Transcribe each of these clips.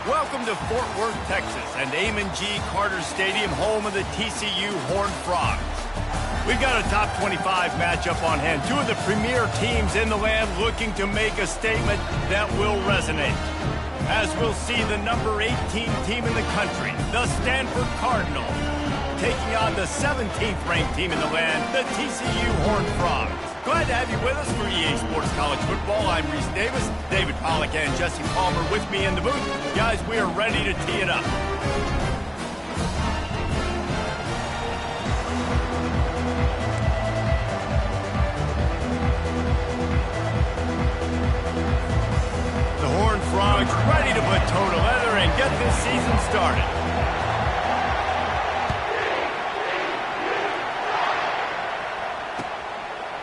Welcome to Fort Worth, Texas, and Amon G. Carter Stadium, home of the TCU Horned Frogs. We've got a top 25 matchup on hand. Two of the premier teams in the land looking to make a statement that will resonate. As we'll see the number 18 team in the country, the Stanford Cardinals, taking on the 17th ranked team in the land, the TCU Horned Frogs. Glad to have you with us for EA Sports College Football. I'm Reese Davis, David Pollack and Jesse Palmer with me in the booth. Guys, we are ready to tee it up. The Horned Frogs ready to put toe to leather and get this season started.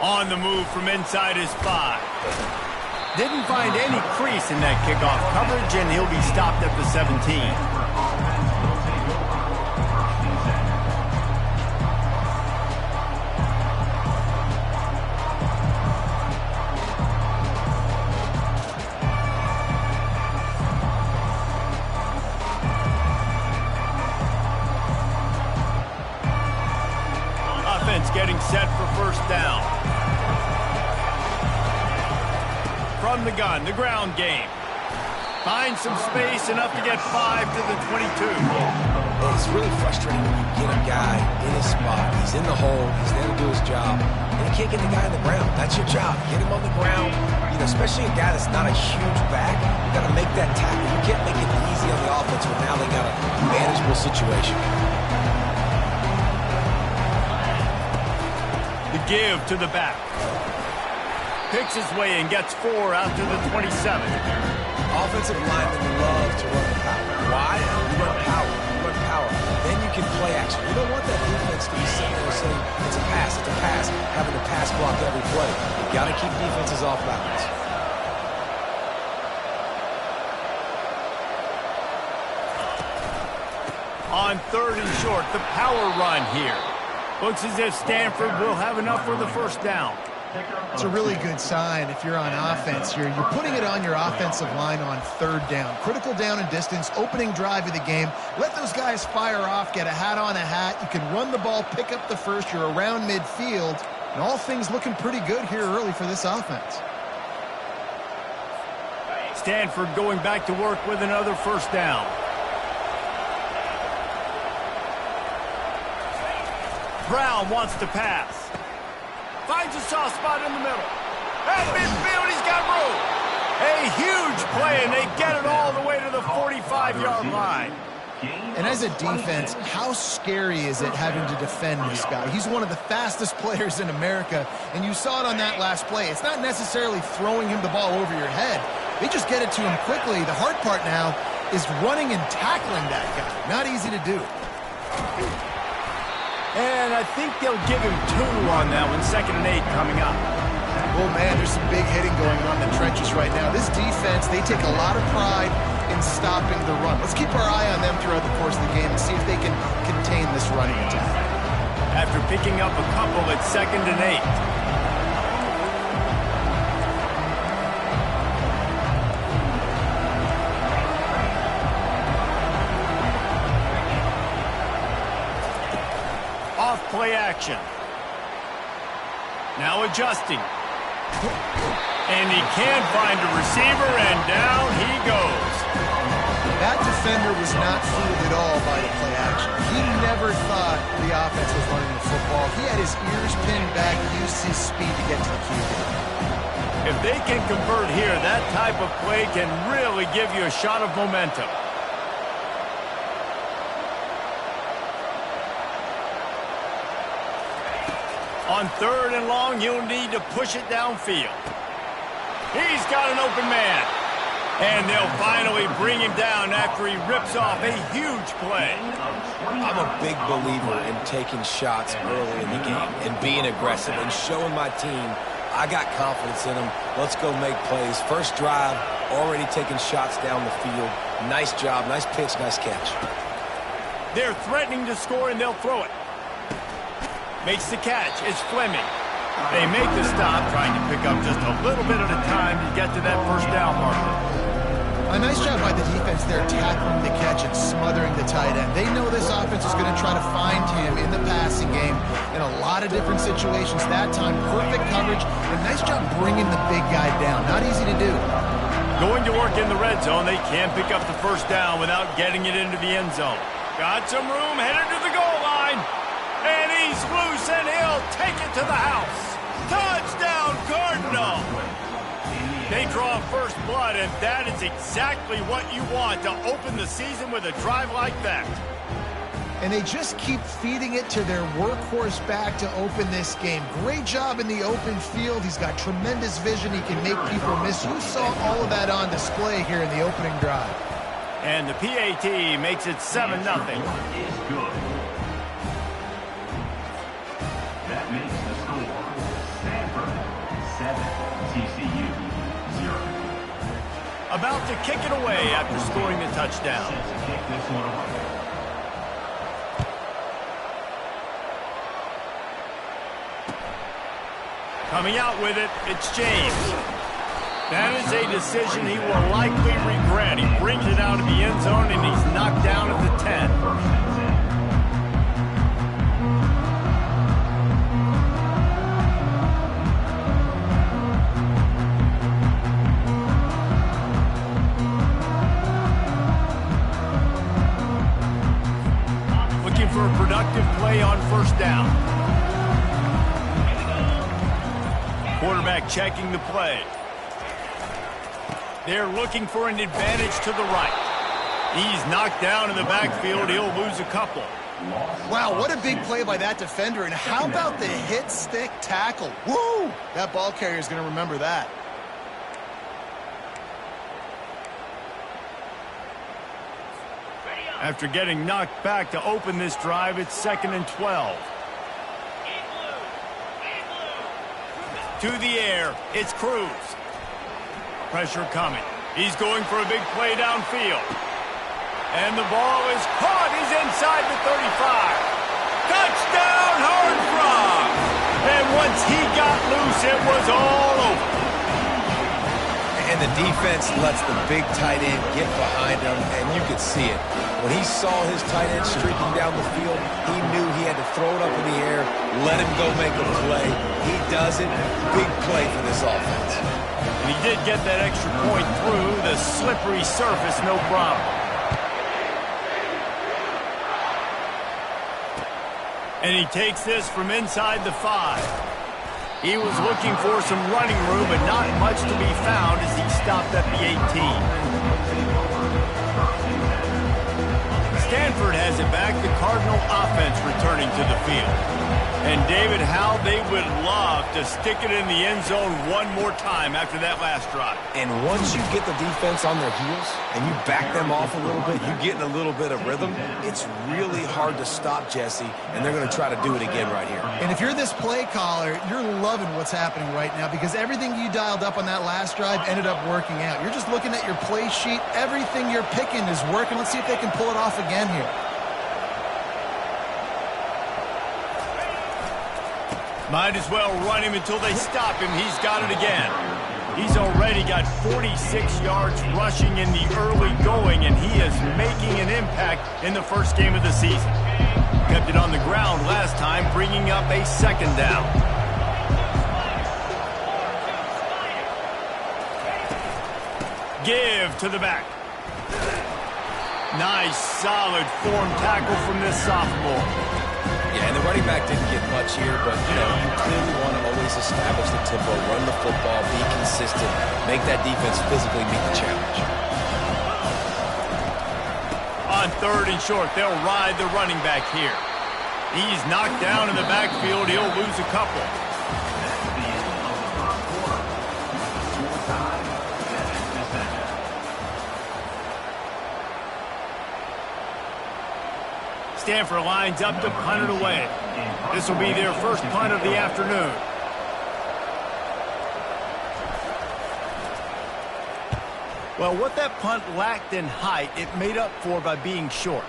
On the move from inside his 5. Didn't find any crease in that kickoff coverage, and he'll be stopped at the 17. Offense getting set for first down. From the gun, the ground game. Finds some space, enough to get 5 to the 22. It's really frustrating when you get a guy in his spot. He's in the hole. He's there to do his job. And you can't get the guy on the ground. That's your job. Get him on the ground. You know, especially a guy that's not a huge back. You got to make that tackle. You can't make it easy on the offense when now they got a manageable situation. The give to the back. Picks his way and gets 4 out to the 27. Offensive linemen love to run the power. Why? You run power. You run power. Then you can play action. You don't want that defense to be sitting there saying, it's a pass, having to pass block every play. You got to keep defenses off balance. On 3rd and short, the power run here. Looks as if Stanford will have enough for the first down. It's a really good sign if you're on offense here. You're putting it on your offensive line on 3rd down. Critical down and distance, opening drive of the game. Let those guys fire off, get a hat on a hat. You can run the ball, pick up the first. You're around midfield. And all things looking pretty good here early for this offense. Stanford going back to work with another first down. Brown wants to pass. Finds a soft spot in the middle. At midfield, he's got room. A huge play, and they get it all the way to the 45-yard line. And as a defense, how scary is it having to defend this guy? He's one of the fastest players in America, and you saw it on that last play. It's not necessarily throwing him the ball over your head. They just get it to him quickly. The hard part now is running and tackling that guy. Not easy to do. And I think they'll give him 2 on that one. 2nd and 8 coming up. Oh, man, there's some big hitting going on in the trenches right now. This defense, they take a lot of pride in stopping the run. Let's keep our eye on them throughout the course of the game and see if they can contain this running attack. After picking up a couple at 2nd and 8. Play action. Now adjusting. And he can't find a receiver, and down he goes. That defender was not fooled at all by the play action. He never thought the offense was running the football. He had his ears pinned back, used his speed to get to the QB. If they can convert here, that type of play can really give you a shot of momentum. On 3rd and long, you'll need to push it downfield. He's got an open man. And they'll finally bring him down after he rips off a huge play. I'm a big believer in taking shots early in the game and being aggressive and showing my team I got confidence in them. Let's go make plays. First drive, already taking shots down the field. Nice job, nice pitch, nice catch. They're threatening to score, and they'll throw it. Makes the catch. It's Fleming. They make the stop, trying to pick up just a little bit at a time to get to that first down marker. A nice job by the defense there, tackling the catch and smothering the tight end. They know this offense is going to try to find him in the passing game in a lot of different situations. That time, perfect coverage, and nice job bringing the big guy down. Not easy to do. Going to work in the red zone, they can't pick up the first down without getting it into the end zone. Got some room, headed to the goal line. And he's loose, and he'll take it to the house. Touchdown, Cardinal! They draw first blood, and that is exactly what you want to open the season with a drive like that. And they just keep feeding it to their workhorse back to open this game. Great job in the open field. He's got tremendous vision. He can make people miss. You saw all of that on display here in the opening drive. And the PAT makes it 7-0. That makes the score Stanford 7, TCU 0. About to kick it away after scoring the touchdown. Kick this one away. Coming out with it, it's James. That is a decision he will likely regret. He brings it out of the end zone, and he's knocked down at the 10. For a productive play on first down. Quarterback checking the play. They're looking for an advantage to the right. He's knocked down in the backfield. He'll lose a couple. Wow, what a big play by that defender. And how about the hit stick tackle? Woo! That ball carrier is going to remember that. After getting knocked back to open this drive, it's 2nd and 12. To the air, it's Cruz. Pressure coming. He's going for a big play downfield. And the ball is caught. He's inside the 35. Touchdown, Horned Frogs! And once he got loose, it was all over. And the defense lets the big tight end get behind him, and you could see it. When he saw his tight end streaking down the field, he knew he had to throw it up in the air, let him go make a play. He does it. Big play for this offense. And he did get that extra point through the slippery surface, no problem. And he takes this from inside the 5. He was looking for some running room, but not much to be found as he stopped at the 18. Stanford has it back, the Cardinal offense returning to the field. And David, how they would love to stick it in the end zone one more time after that last drive. And once you get the defense on their heels and you back them off a little bit, you get in a little bit of rhythm, it's really hard to stop Jesse, and they're going to try to do it again right here. And if you're this play caller, you're loving what's happening right now because everything you dialed up on that last drive ended up working out. You're just looking at your play sheet. Everything you're picking is working. Let's see if they can pull it off again here. Might as well run him until they stop him. He's got it again. He's already got 46 yards rushing in the early going, and he is making an impact in the first game of the season. Kept it on the ground last time, bringing up a 2nd down. Give to the back. Nice, solid form tackle from this sophomore. Yeah, and the running back didn't get much here, but, you know, you clearly want to always establish the tempo, run the football, be consistent, make that defense physically meet the challenge. On 3rd and short, they'll ride the running back here. He's knocked down in the backfield. He'll lose a couple. Stanford lines up to punt it away. This will be their first punt of the afternoon. Well, what that punt lacked in height, it made up for by being short.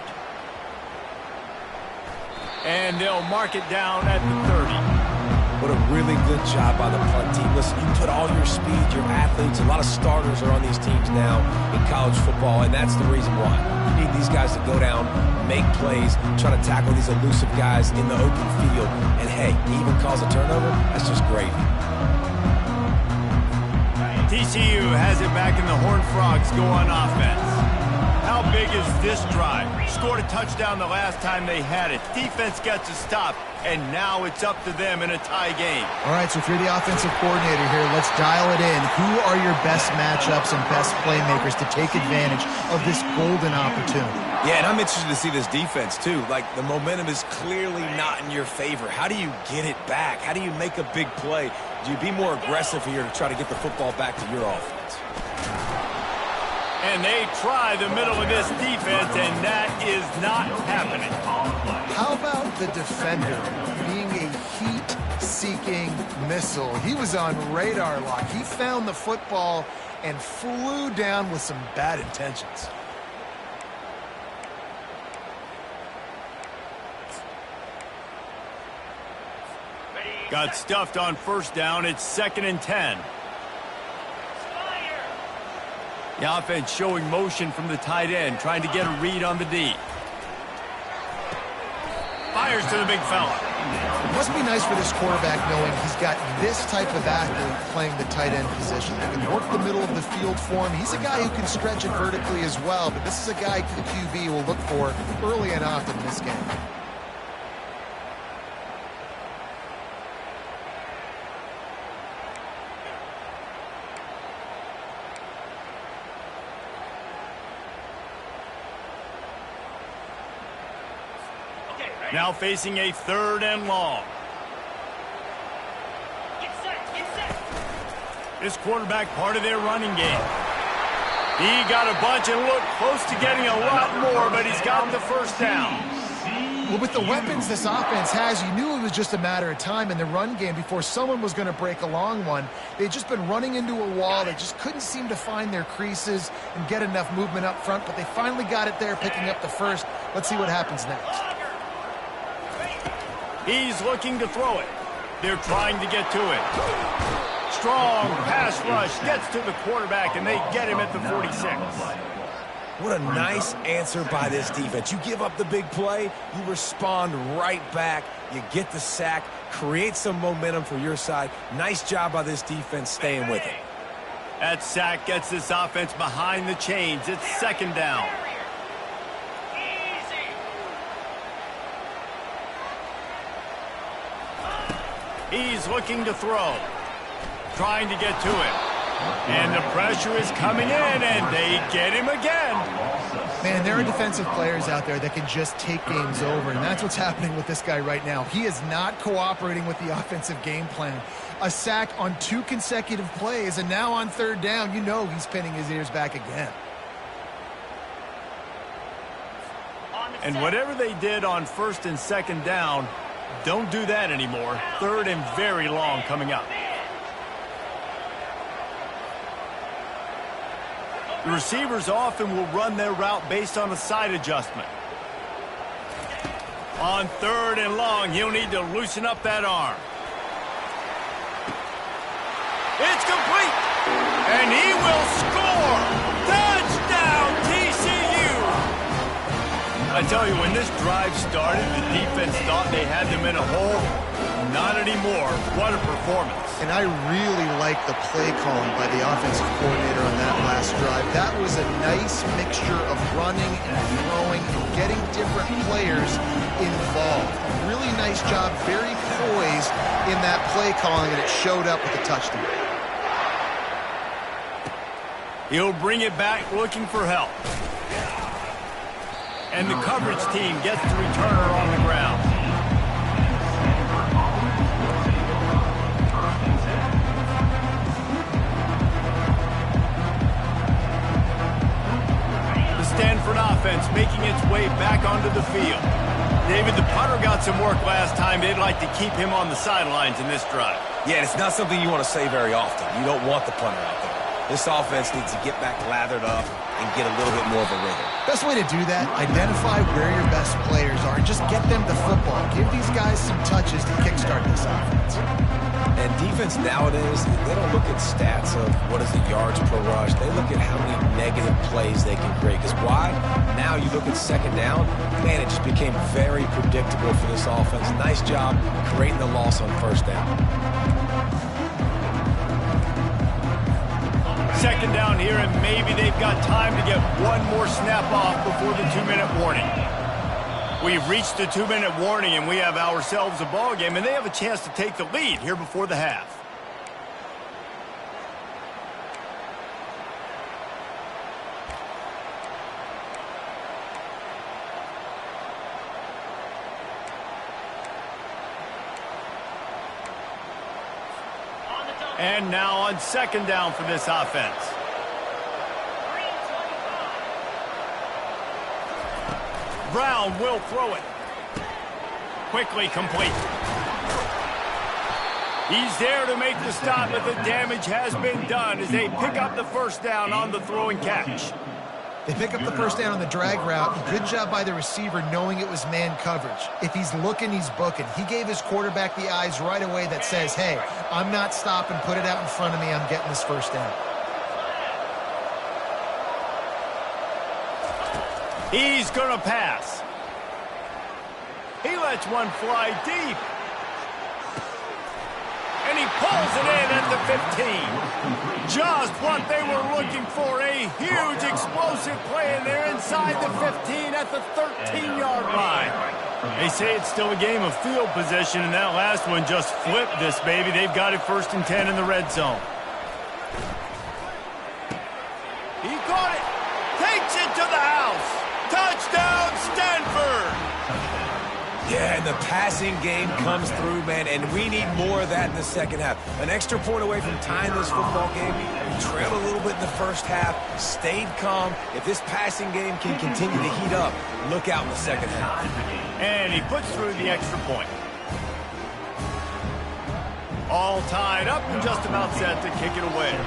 And they'll mark it down at the 30. What a really good job by the punt team. Listen, you put all your speed, your athletes, a lot of starters are on these teams now in college football, and that's the reason why. You need these guys to go down, make plays, try to tackle these elusive guys in the open field, and hey, even cause a turnover, that's just gravy. TCU has it back and the Horned Frogs go on offense. How big is this drive? Scored a touchdown the last time they had it. Defense gets a stop, and now it's up to them in a tie game. All right, so if you're the offensive coordinator here, let's dial it in. Who are your best matchups and best playmakers to take advantage of this golden opportunity? Yeah, and I'm interested to see this defense, too. Like, the momentum is clearly not in your favor. How do you get it back? How do you make a big play? Do you be more aggressive here to try to get the football back to your offense? And they try the middle of this defense, and that is not happening. How about the defender being a heat-seeking missile? He was on radar lock. He found the football and flew down with some bad intentions. Got stuffed on first down. It's 2nd and 10. The offense showing motion from the tight end, trying to get a read on the D. Fires to the big fella. It must be nice for this quarterback knowing he's got this type of athlete playing the tight end position. He can work the middle of the field for him. He's a guy who can stretch it vertically as well, but this is a guy the QB will look for early and often in this game. Now facing a 3rd and long. This quarterback part of their running game. He got a bunch and looked close to getting a lot more, but he's got the first down. Well, with the weapons this offense has, you knew it was just a matter of time in the run game before someone was going to break a long one. They'd just been running into a wall. They just couldn't seem to find their creases and get enough movement up front, but they finally got it there, picking up the first. Let's see what happens next. He's looking to throw it. They're trying to get to it. Strong pass rush gets to the quarterback, and they get him at the 46. What a nice answer by this defense. You give up the big play, you respond right back, you get the sack, create some momentum for your side. Nice job by this defense staying with it. That sack gets this offense behind the chains. It's 2nd down. He's looking to throw. Trying to get to it. And the pressure is coming in, and they get him again. Man, there are defensive players out there that can just take games over, and that's what's happening with this guy right now. He is not cooperating with the offensive game plan. A sack on 2 consecutive plays, and now on 3rd down, you know he's pinning his ears back again. And whatever they did on 1st and 2nd down, don't do that anymore. 3rd and very long coming up. The receivers often will run their route based on a side adjustment. On 3rd and long, he'll need to loosen up that arm. It's complete, and he will score. Touchdown, TCU. I tell you, when this drive started, the defense thought they had them in a hole. Not anymore. What a performance. And I really like the play calling by the offensive coordinator on that last drive. That was a nice mixture of running and throwing and getting different players involved. Really nice job, very poised in that play calling, and it showed up with a touchdown. He'll bring it back looking for help. And the coverage team gets the returner on the ground. The Stanford offense making its way back onto the field. David, the punter got some work last time. They'd like to keep him on the sidelines in this drive. Yeah, it's not something you want to say very often. You don't want the punter out there. This offense needs to get back lathered up and get a little bit more of a rhythm. Best way to do that, identify where your best players are and just get them the football. Give these guys some touches to kickstart this offense. And defense nowadays, they don't look at stats of what is the yards per rush. They look at how many negative plays they can create. Because why? Now you look at second down, man, it just became very predictable for this offense. Nice job creating the loss on first down. Second down here, and maybe they've got time to get one more snap off before the 2-minute warning. We've reached the 2-minute warning, and we have ourselves a ball game, and they have a chance to take the lead here before the half. And now on second down for this offense. Brown will throw it. Quickly complete. He's there to make the stop, but the damage has been done as they pick up the first down on the throw and catch. They pick up the first down on the drag route. Good job by the receiver knowing it was man coverage. If he's looking, he's booking. He gave his quarterback the eyes right away that says, hey, I'm not stopping, put it out in front of me, I'm getting this first down. He's going to pass. He lets one fly deep. And he pulls it in at the 15. Just what they were looking for, a huge explosive play, and they're inside the 15 at the 13-yard line. They say it's still a game of field position, and that last one just flipped this baby. They've got it 1st and 10 in the red zone. He caught it. Takes it to the house. Touchdown, Stanford. Yeah, and the passing game comes through, man, and we need more of that in the second half. An extra point away from tying this football game. We trailed a little bit in the first half, stayed calm. If this passing game can continue to heat up, look out in the second half. And he puts through the extra point. All tied up and just about set to kick it away.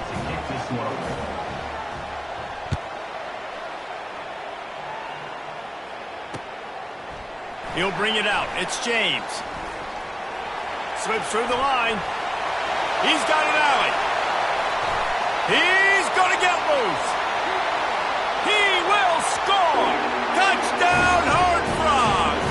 He'll bring it out. It's James. Slips through the line. He's got an alley. He's going to get loose. He will score. Touchdown, Horned Frogs.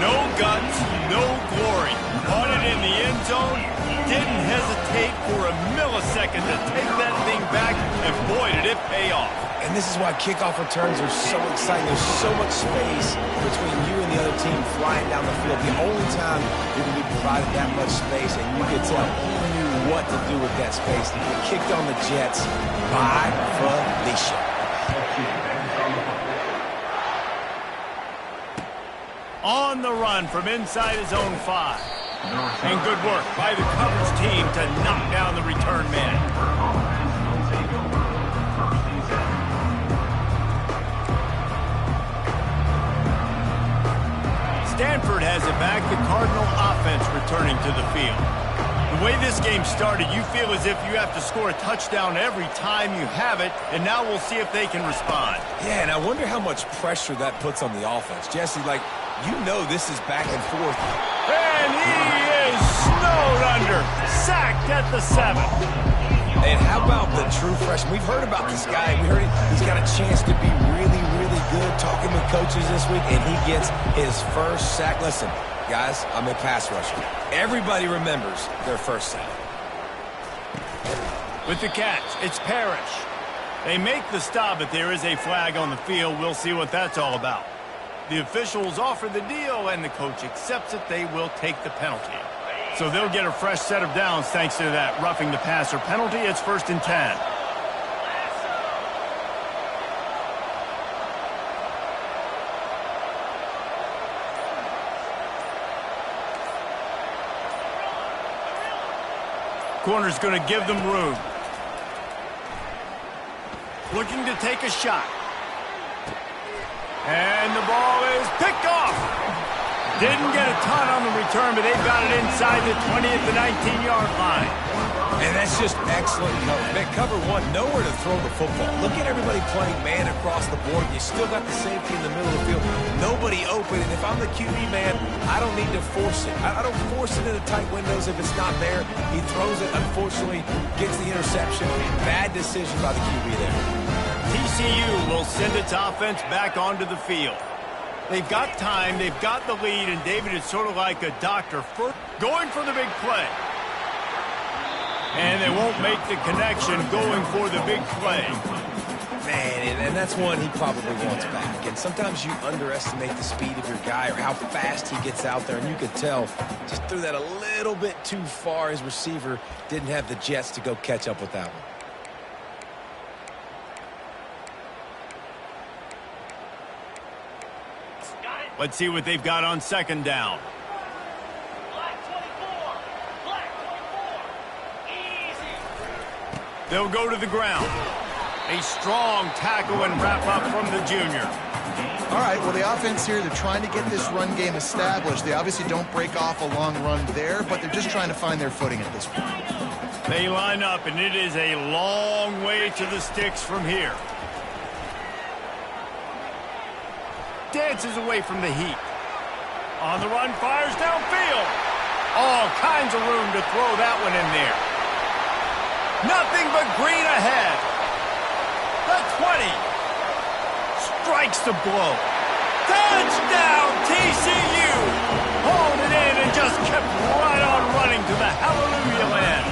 No guts, no glory. Caught it in the end zone. Didn't hesitate for a millisecond to take that thing back, and boy, did it pay off. And this is why kickoff returns are so exciting. There's so much space between you and the other team flying down the field. The only time you're going to be provided that much space, and you can tell only you what to do with that space. They kicked on the Jets by Felicia. On the run from inside his own 5. And good work by the coverage team to knock down the return man. Stanford has it back, the Cardinal offense returning to the field. The way this game started, you feel as if you have to score a touchdown every time you have it, and now we'll see if they can respond. Yeah, and I wonder how much pressure that puts on the offense. Jesse, like, you know this is back and forth. And he is snowed under, sacked at the 7. And how about the true freshman? We've heard about this guy. We heard he's got a chance to be really, really good. Talking with coaches this week, and he gets his first sack. Listen, guys, I'm a pass rusher. Everybody remembers their first sack. With the catch, it's Parrish. They make the stop, but there is a flag on the field. We'll see what that's all about. The officials offer the deal, and the coach accepts it. They will take the penalty. So they'll get a fresh set of downs thanks to that roughing the passer penalty. It's 1st and 10. Corner's going to give them room. Looking to take a shot. And the ball is picked off. Didn't get a ton on the return, but they've got it inside the 20 at the 19-yard line. And that's just excellent cover. Man, cover one, nowhere to throw the football. Look at everybody playing man across the board. You still got the safety in the middle of the field. Nobody open. And if I'm the QB, man, I don't need to force it. I don't force it into tight windows if it's not there. He throws it, unfortunately, gets the interception. Bad decision by the QB there. TCU will send its offense back onto the field. They've got time, they've got the lead, and David is sort of like a doctor going for the big play. And they won't make the connection going for the big play. Man, and that's one he probably wants back. And sometimes you underestimate the speed of your guy or how fast he gets out there, and you could tell just threw that a little bit too far. His receiver didn't have the jets to go catch up with that one. Let's see what they've got on second down. They'll go to the ground. A strong tackle and wrap up from the junior. All right, well, the offense here, they're trying to get this run game established. They obviously don't break off a long run there, but they're just trying to find their footing at this point. They line up, and it is a long way to the sticks from here. Dances away from the heat. On the run, fires downfield. All kinds of room to throw that one in there. Nothing but green ahead. The 20. Strikes the blow. Touchdown, TCU. Hauled it in and just kept right on running to the hallelujah land.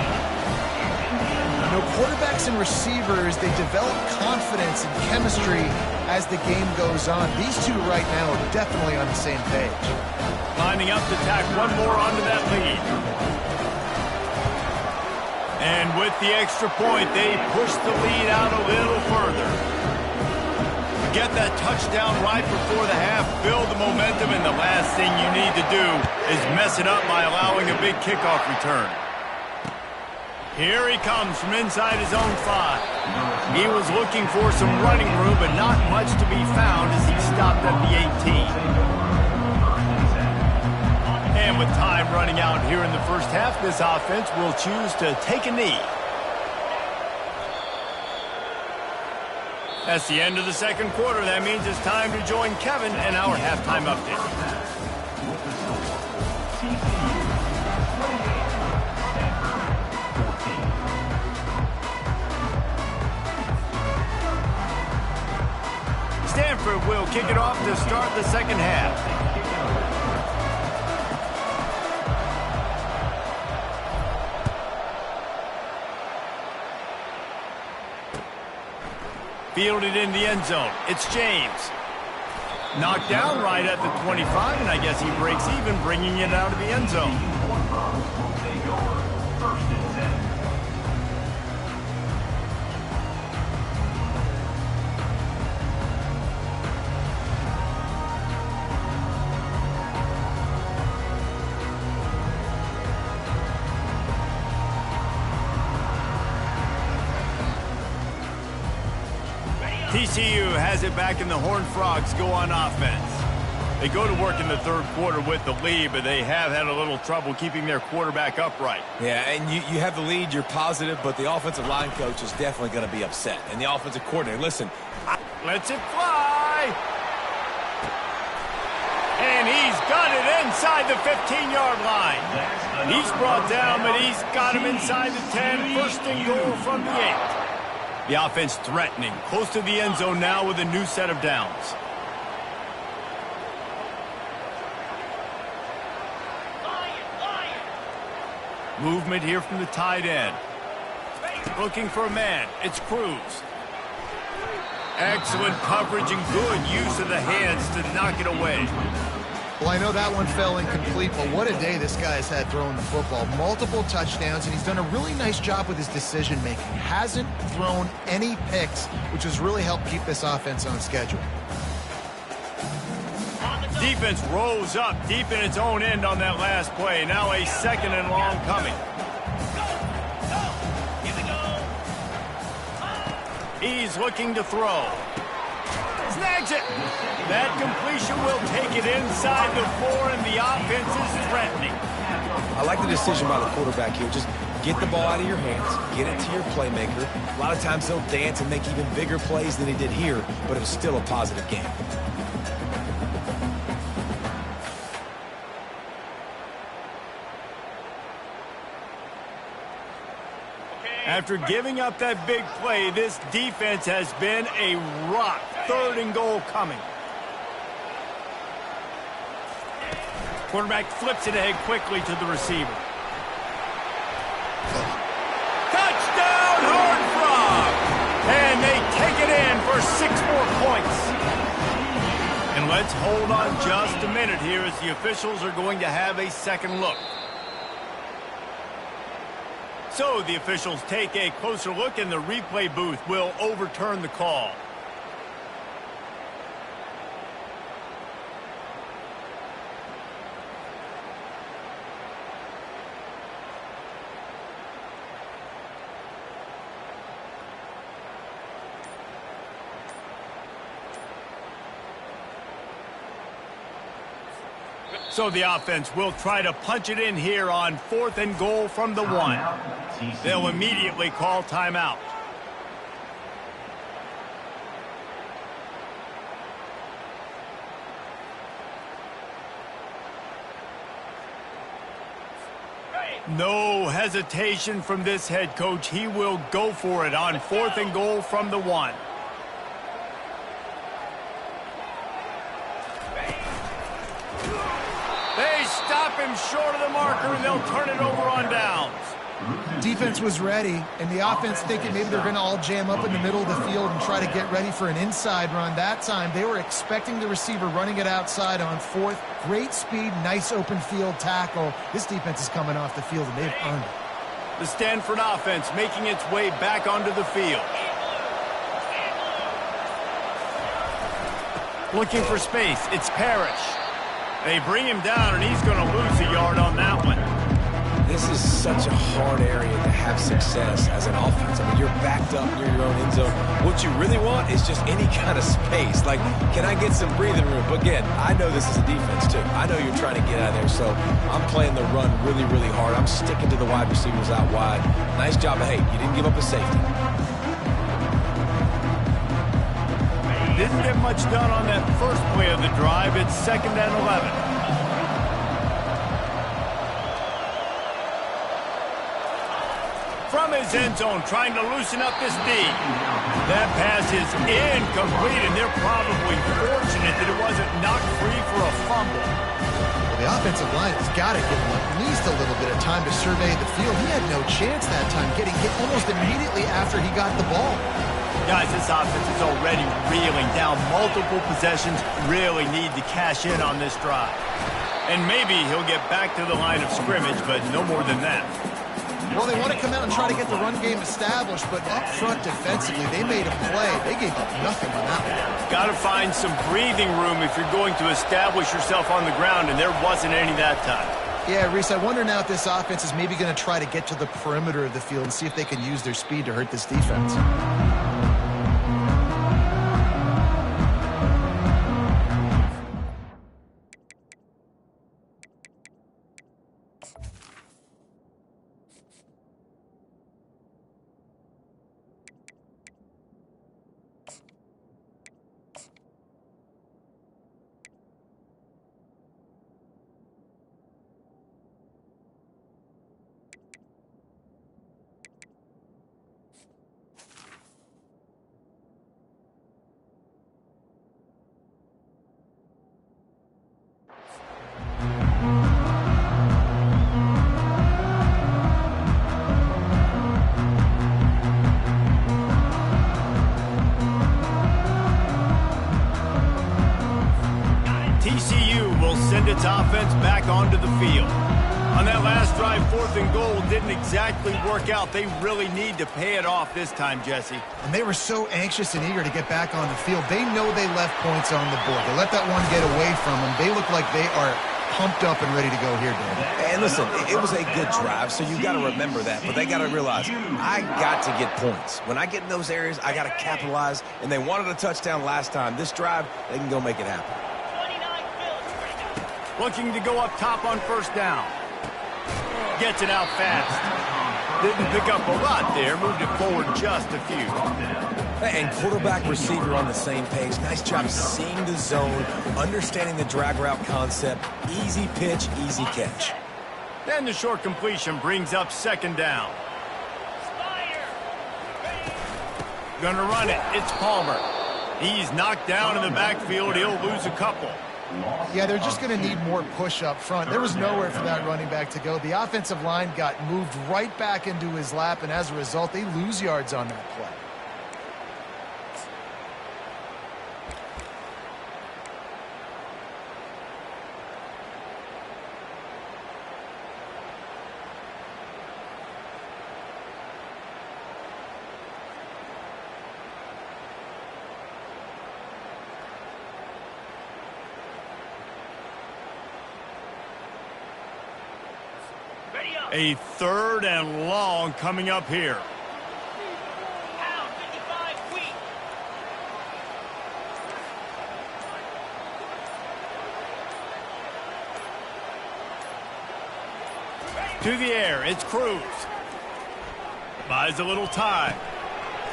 You know, quarterbacks and receivers, they develop confidence and chemistry as the game goes on. These two right now are definitely on the same page. Lining up to tack one more onto that lead. And with the extra point, they push the lead out a little further. Get that touchdown right before the half, build the momentum, and the last thing you need to do is mess it up by allowing a big kickoff return. Here he comes from inside his own 5. He was looking for some running room, but not much to be found as he stopped at the 18. And with time running out here in the first half, this offense will choose to take a knee. That's the end of the second quarter. That means it's time to join Kevin and our halftime update. Stanford will kick it off to start the second half. Fielded in the end zone. It's James. Knocked down right at the 25, and I guess he breaks even, bringing it out of the end zone. TCU has it back, and the Horned Frogs go on offense. They go to work in the third quarter with the lead, but they have had a little trouble keeping their quarterback upright. Yeah, and you have the lead, you're positive, but the offensive line coach is definitely going to be upset. And the offensive coordinator, listen. Lets it fly. And he's got it inside the 15-yard line. He's brought down, but he's got him inside the 10. First and goal from the 8. The offense threatening, close to the end zone now with a new set of downs. Movement here from the tight end. Looking for a man. It's Cruz. Excellent coverage and good use of the hands to knock it away. Well, I know that one fell incomplete, but what a day this guy has had throwing the football. Multiple touchdowns, and he's done a really nice job with his decision-making. Hasn't thrown any picks, which has really helped keep this offense on schedule. Defense rose up deep in its own end on that last play. Now a second and long coming. He's looking to throw. Snags it. That completion will take it inside the 4, and the offense is threatening. I like the decision by the quarterback here. Just Get the ball out of your hands, get it to your playmaker. A lot of times they'll dance and make even bigger plays than he did here, but it was still a positive game. After giving up that big play, this defense has been a rock. 3rd and goal coming. Quarterback flips it ahead quickly to the receiver. Touchdown, Horned Frog! And they take it in for 6 more points. And let's hold on just a minute here as the officials are going to have a second look. So the officials take a closer look and the replay booth will overturn the call. So the offense will try to punch it in here on 4th and goal from the 1. They'll immediately call timeout. No hesitation from this head coach. He will go for it on 4th and goal from the 1. They stop him short of the marker, and they'll turn it over on downs. Defense was ready, and the offense thinking maybe they're going to all jam up in the middle of the field and try to get ready for an inside run. That time, they were expecting the receiver running it outside on 4th. Great speed, nice open field tackle. This defense is coming off the field, and they've earned it. The Stanford offense making its way back onto the field. Looking for space, it's Parrish. They bring him down, and he's going to lose a yard on that one. This is such a hard area to have success as an offense. I mean, you're backed up near your own end zone. What you really want is just any kind of space. Like, can I get some breathing room? But again, I know this is a defense, too. I know you're trying to get out of there, so I'm playing the run really, really hard. I'm sticking to the wide receivers out wide. Nice job, but hey, you didn't give up a safety. Didn't get much done on that first play of the drive. It's 2nd and 11. From his end zone, trying to loosen up this D. That pass is incomplete, and they're probably fortunate that it wasn't knocked free for a fumble. Well, the offensive line has got to give him at least a little bit of time to survey the field. He had no chance that time, getting hit almost immediately after he got the ball. Guys, this offense is already reeling down multiple possessions. Really need to cash in on this drive. And maybe he'll get back to the line of scrimmage, but no more than that. Well, they want to come out and try to get the run game established, but up front defensively, they made a play. They gave up nothing on that one. Got to find some breathing room if you're going to establish yourself on the ground, and there wasn't any that time. Yeah, Reese, I wonder now if this offense is maybe going to try to get to the perimeter of the field and see if they can use their speed to hurt this defense. Its offense back onto the field. On that last drive, 4th and goal didn't exactly work out. They really need to pay it off this time, Jesse. And they were so anxious and eager to get back on the field. They know they left points on the board. They let that one get away from them. They look like they are pumped up and ready to go here, Dan. And listen, it was a good drive, so you got to remember that. But they got to realize, I got to get points. When I get in those areas, I got to capitalize. And they wanted a touchdown last time. This drive, they can go make it happen. Looking to go up top on 1st down. Gets it out fast. Didn't pick up a lot there. Moved it forward just a few. And quarterback receiver on the same page. Nice job seeing the zone, understanding the drag route concept. Easy pitch, easy catch. Then the short completion brings up second down. Gonna run it. It's Palmer. He's knocked down in the backfield. He'll lose a couple. Yeah, they're just going to need more push up front. There was nowhere for that running back to go. The offensive line got moved right back into his lap, and as a result, they lose yards on that play. A third and long coming up here. To the air, it's Cruz. Buys a little time.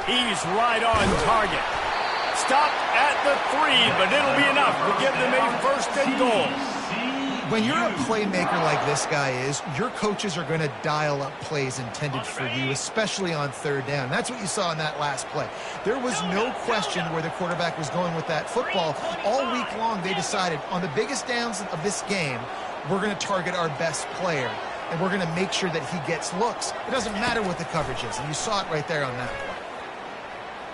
He's right on target. Stopped at the 3, but it'll be enough to give them a first and goal. When you're a playmaker like this guy is, your coaches are going to dial up plays intended for you, especially on third down. That's what you saw in that last play. There was no question where the quarterback was going with that football. All week long, they decided on the biggest downs of this game, we're going to target our best player, and we're going to make sure that he gets looks. It doesn't matter what the coverage is, and you saw it right there on that play.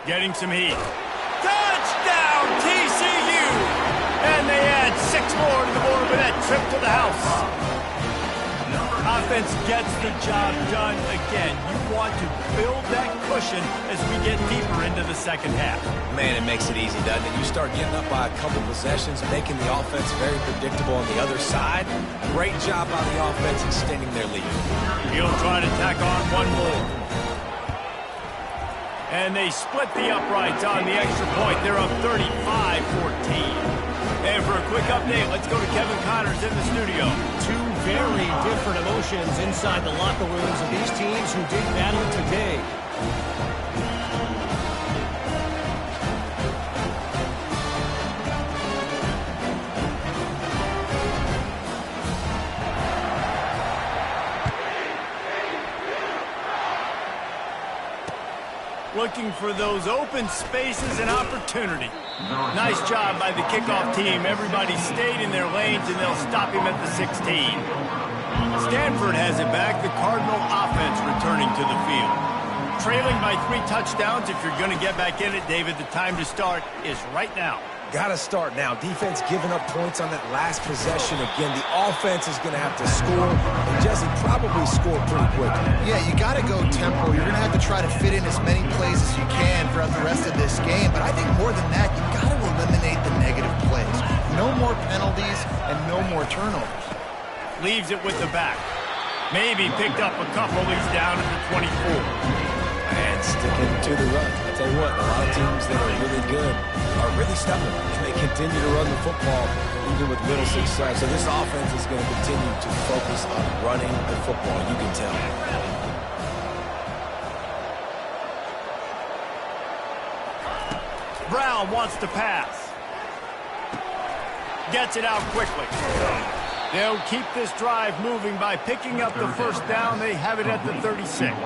Getting some heat. Touchdown, TCU! And they add 6 more to the board with that trip to the house. Offense gets the job done again. You want to build that cushion as we get deeper into the second half. Man, it makes it easy, doesn't it? You start getting up by a couple possessions, making the offense very predictable on the other side. Great job by the offense extending their lead. He'll try to tack on one more. And they split the uprights on the extra point. They're up 35-14. And for a quick update, let's go to Kevin Connors in the studio. Two very different emotions inside the locker rooms of these teams who did battle today. Looking for those open spaces and opportunity. Nice job by the kickoff team. Everybody stayed in their lanes, and they'll stop him at the 16. Stanford has it back. The Cardinal offense returning to the field. Trailing by 3 touchdowns. If you're going to get back in it, David, the time to start is right now. Got to start now. Defense giving up points on that last possession. Again, the offense is going to have to score. And Jesse probably scored pretty quickly. Yeah, you got to go tempo. You're going to have to try to fit in as many plays as you can throughout the rest of this game. But I think more than that, you got to eliminate the negative plays. No more penalties and no more turnovers. Leaves it with the back. Maybe picked up a couple. He's down at the 24. And sticking to the run. I tell you what, a lot of teams that are really good are really stubborn, and they continue to run the football even with little success. So this offense is going to continue to focus on running the football. You can tell. Brown wants to pass. Gets it out quickly. They'll keep this drive moving by picking up the first down. They have it at the 36.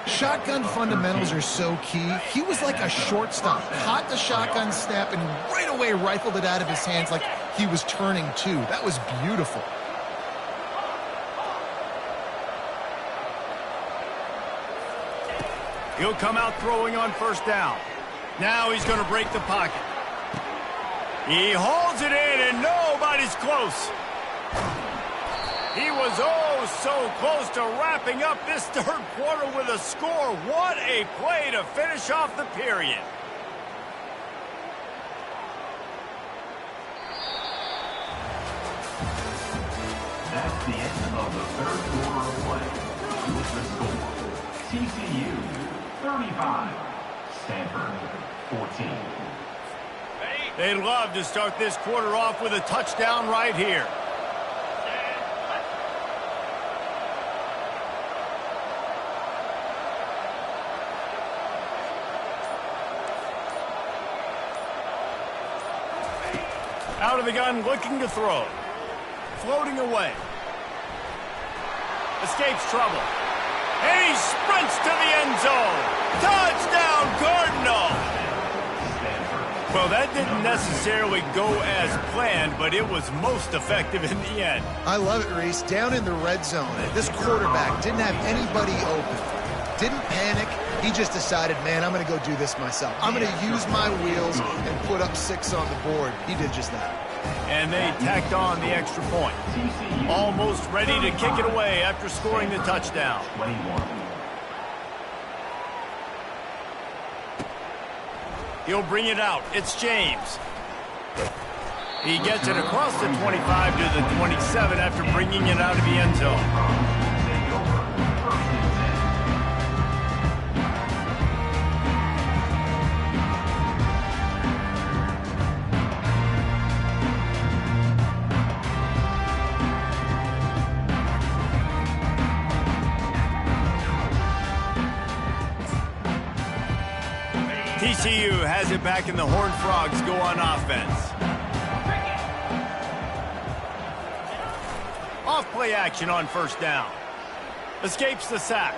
Shotgun fundamentals are so key. He was like a shortstop. Caught the shotgun snap and right away rifled it out of his hands like he was turning two. That was beautiful. He'll come out throwing on first down. Now he's going to break the pocket. He holds it in and nobody's close. He was so close to wrapping up this third quarter with a score. What a play to finish off the period. That's the end of the third quarter of play. With the score, TCU 35, Stanford 14. They'd love to start this quarter off with a touchdown right here. Out of the gun, looking to throw. Floating away. Escapes trouble. And he sprints to the end zone. Touchdown, Cardinals! Well, that didn't necessarily go as planned, but it was most effective in the end. I love it, Reese. Down in the red zone, this quarterback didn't have anybody open. Didn't panic. He just decided, man, I'm going to go do this myself. I'm going to use my wheels and put up 6 on the board. He did just that. And they tacked on the extra point. Almost ready to kick it away after scoring the touchdown. 21. He'll bring it out. It's James. He gets it across the 25 to the 27 after bringing it out of the end zone. TCU has it back and the Horned Frogs go on offense. Off play action on first down. Escapes the sack.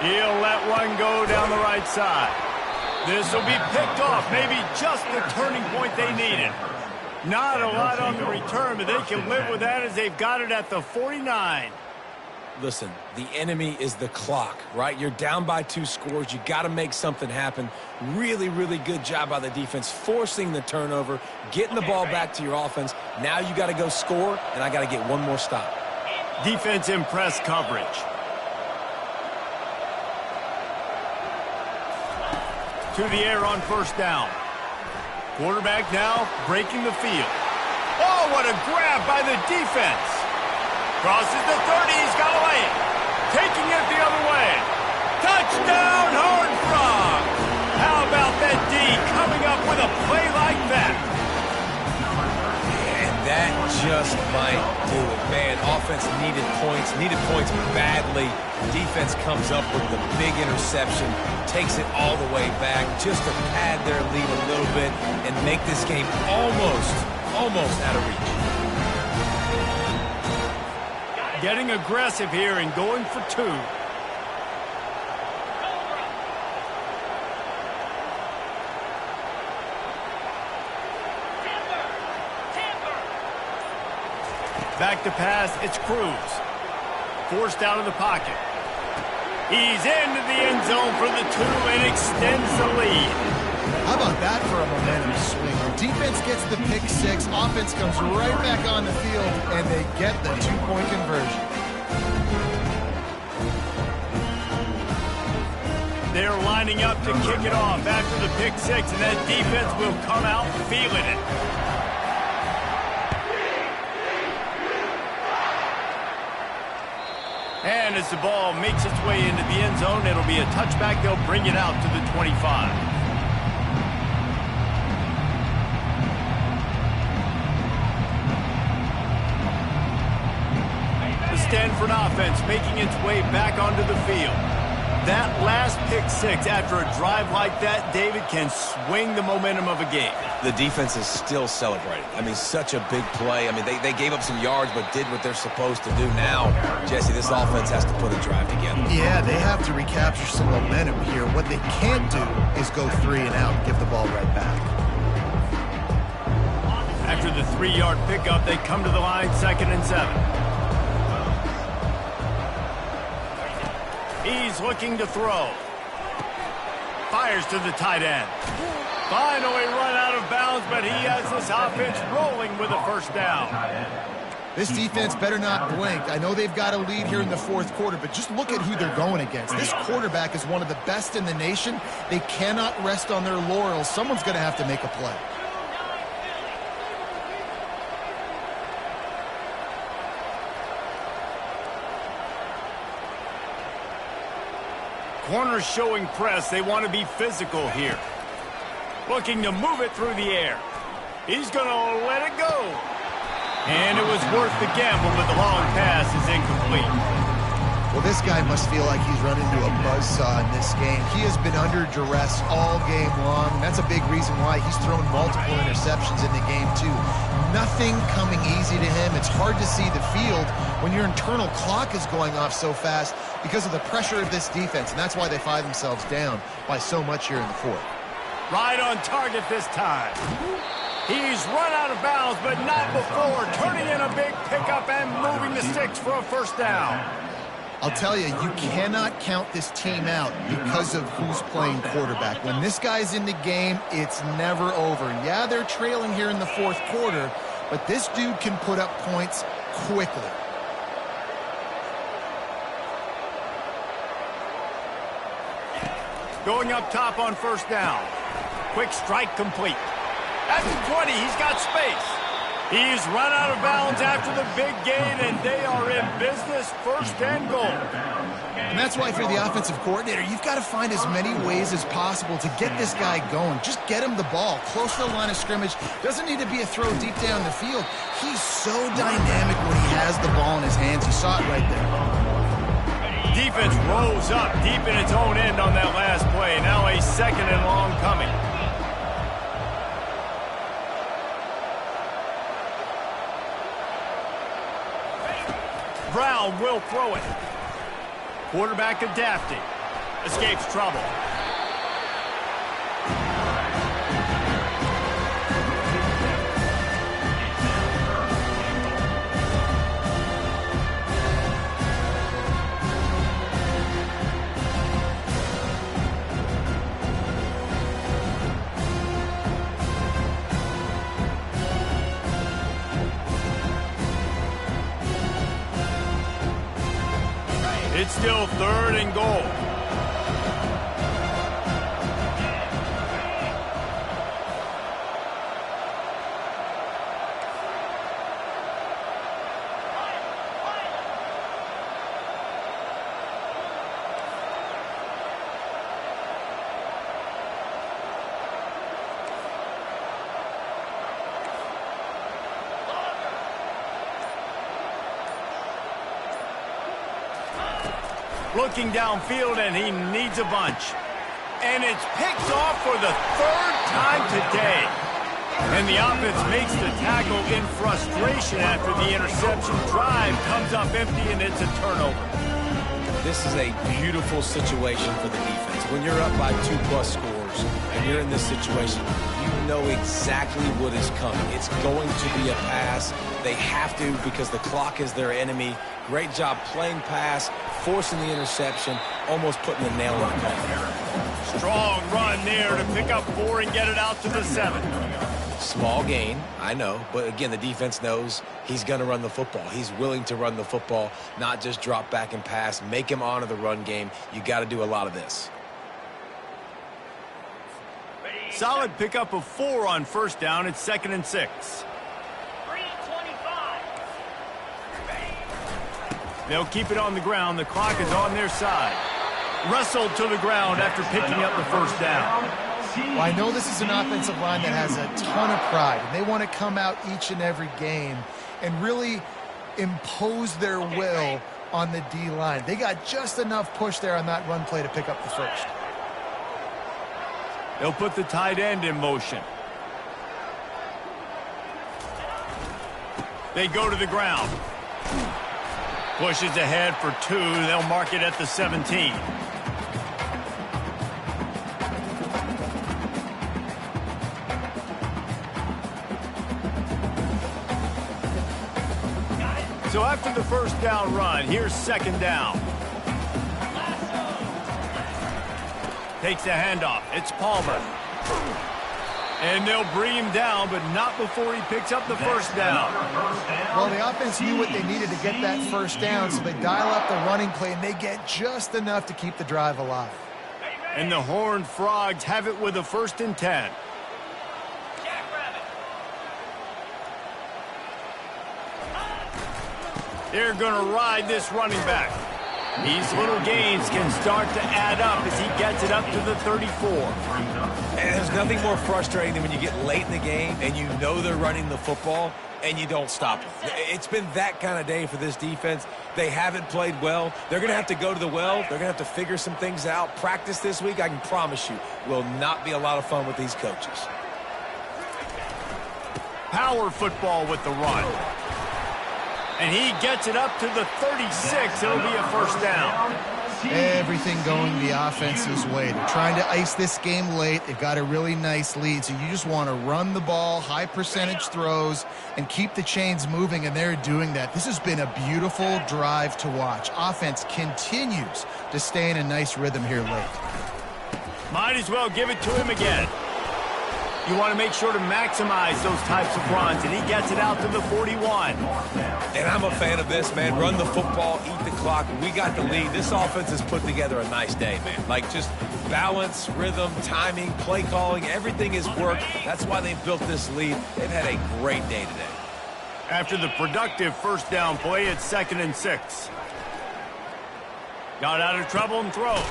He'll let one go down the right side. This will be picked off. Maybe just the turning point they needed. Not a lot on the return, but they can live with that as they've got it at the 49. Listen, the enemy is the clock, right? You're down by 2 scores. You got to make something happen. Really, really good job by the defense, forcing the turnover, getting the ball back to your offense. Now you got to go score, and I got to get one more stop. Defense in press coverage. To the air on first down. Quarterback now breaking the field. Oh, what a grab by the defense. Crosses the 30, he's got away. Taking it the other way. Touchdown, Horned Frogs! How about that D coming up with a play like that? And that just might do it. Man, offense needed points badly. Defense comes up with the big interception, takes it all the way back just to pad their lead a little bit and make this game almost out of reach. Getting aggressive here and going for 2. Back to pass, it's Cruz. Forced out of the pocket. He's into the end zone for the 2 and extends the lead. How about that for a momentum swing? Defense gets the pick 6, offense comes right back on the field, and they get the 2-point conversion. They're lining up to kick it off after the pick 6, and that defense will come out feeling it. And as the ball makes its way into the end zone, it'll be a touchback. They'll bring it out to the 25. Stanford offense making its way back onto the field. That last pick 6 after a drive like that, David, can swing the momentum of a game. The defense is still celebrating. I mean, such a big play. I mean, they gave up some yards but did what they're supposed to do. Now, Jesse, this offense has to put a drive together. Yeah, they have to recapture some momentum here. What they can't do is go 3 and out and give the ball right back. After the 3-yard pickup, they come to the line, 2nd and 7. He's looking to throw. Fires to the tight end. Finally run out of bounds, but he has this offense rolling with a first down. This defense better not blink. I know they've got a lead here in the 4th quarter, but just look at who they're going against. This quarterback is one of the best in the nation. They cannot rest on their laurels. Someone's going to have to make a play. Corners showing press. They want to be physical here. Looking to move it through the air. He's going to let it go. And it was worth the gamble, but the long pass is incomplete. Well, this guy must feel like he's run into a buzzsaw in this game. He has been under duress all game long, and that's a big reason why he's thrown multiple interceptions in the game, too. Nothing coming easy to him. It's hard to see the field when your internal clock is going off so fast because of the pressure of this defense, and that's why they find themselves down by so much here in the fourth. Right on target this time. He's run out of bounds, but not before turning in a big pickup and moving the sticks for a first down. I'll tell you, you cannot count this team out because of who's playing quarterback. When this guy's in the game, it's never over. Yeah, they're trailing here in the fourth quarter, but this dude can put up points quickly. Going up top on first down. Quick strike complete. At the 20, he's got space. He's run out of bounds after the big gain, and they are in business, first and goal. And that's why, if you're the offensive coordinator, you've got to find as many ways as possible to get this guy going. Just get him the ball close to the line of scrimmage. Doesn't need to be a throw deep down the field. He's so dynamic when he has the ball in his hands. You saw it right there. Defense rolls up deep in its own end on that last play. Now a second and long coming. Brown will throw it. Quarterback adapting. Escapes trouble. It's still third and goal. Looking downfield, and he needs a bunch. And it's picked off for the third time today. And the offense makes the tackle in frustration after the interception. Drive comes up empty, and it's a turnover. This is a beautiful situation for the defense. When you're up by 2+ scores and you're in this situation, you know exactly what is coming. It's going to be a pass. They have to because the clock is their enemy. Great job playing pass, forcing the interception, almost putting the nail in the coffin. Strong run there to pick up 4 and get it out to the 7. Small gain, I know, but again, the defense knows he's going to run the football. He's willing to run the football, not just drop back and pass, make him honor the run game. You got to do a lot of this. Solid pickup of 4 on first down. It's 2nd and 6. They'll keep it on the ground. The clock is on their side. Wrestled to the ground after picking up the first down. Well, I know this is an offensive line that has a ton of pride, and they want to come out each and every game and really impose their will on the D-line. They got just enough push there on that run play to pick up the first. They'll put the tight end in motion. They go to the ground. Pushes ahead for 2. They'll mark it at the 17. So after the first down run, here's 2nd down. Takes the handoff. It's Palmer. And they'll bring him down, but not before he picks up the first down. Well, the offense knew what they needed to get that first down, so they dial up the running play, and they get just enough to keep the drive alive. And the Horned Frogs have it with a 1st and 10. They're going to ride this running back. These little gains can start to add up as he gets it up to the 34. And there's nothing more frustrating than when you get late in the game and you know they're running the football and you don't stop them. It's been that kind of day for this defense. They haven't played well. They're going to have to go to the well. They're going to have to figure some things out. Practice this week, I can promise you, will not be a lot of fun with these coaches. Power football with the run. And he gets it up to the 36. It'll be a first down. Everything going the offense's way. They're trying to ice this game late. They've got a really nice lead, so you just want to run the ball, high percentage throws, and keep the chains moving, and they're doing that. This has been a beautiful drive to watch. Offense continues to stay in a nice rhythm here late. Might as well give it to him again. You want to make sure to maximize those types of runs, and he gets it out to the 41. And I'm a fan of this, man. Run the football, eat the clock. We got the lead. This offense has put together a nice day, man. Like, just balance, rhythm, timing, play calling, everything has worked. That's why they've built this lead. They've had a great day today. After the productive first down play, it's 2nd and 6. Got out of trouble and throws.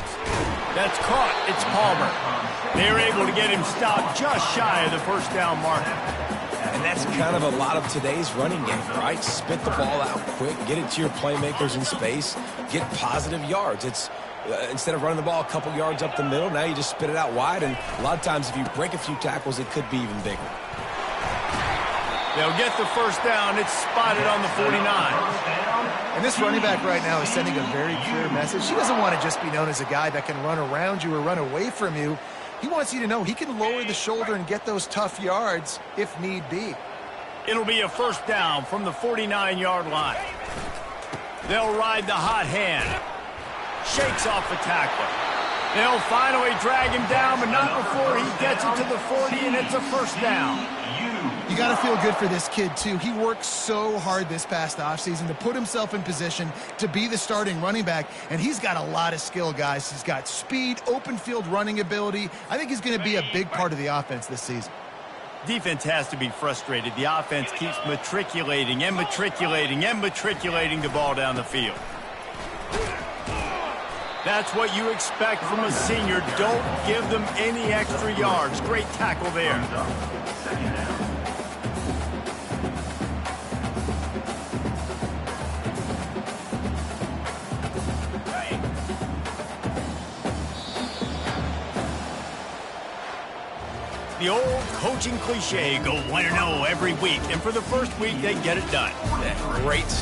That's caught. It's Palmer. They're able to get him stopped just shy of the first down marker. And that's kind of a lot of today's running game, right? Spit the ball out quick, get it to your playmakers in space, get positive yards. It's instead of running the ball a couple yards up the middle, now you just spit it out wide, and a lot of times if you break a few tackles, it could be even bigger. They'll get the first down. It's spotted on the 49. And this running back right now is sending a very clear message. He doesn't want to just be known as a guy that can run around you or run away from you. He wants you to know he can lower the shoulder and get those tough yards if need be. It'll be a first down from the 49-yard line. They'll ride the hot hand. Shakes off the tackler. They'll finally drag him down, but not before he gets it to the 40, and it's a first down. You got to feel good for this kid, too. He worked so hard this past offseason to put himself in position to be the starting running back, and he's got a lot of skill, guys. He's got speed, open field running ability. I think he's going to be a big part of the offense this season. Defense has to be frustrated. The offense keeps matriculating and matriculating and matriculating the ball down the field. That's what you expect from a senior. Don't give them any extra yards. Great tackle there. The old coaching cliche, go 1-0 every week. And for the first week, they get it done. Great start.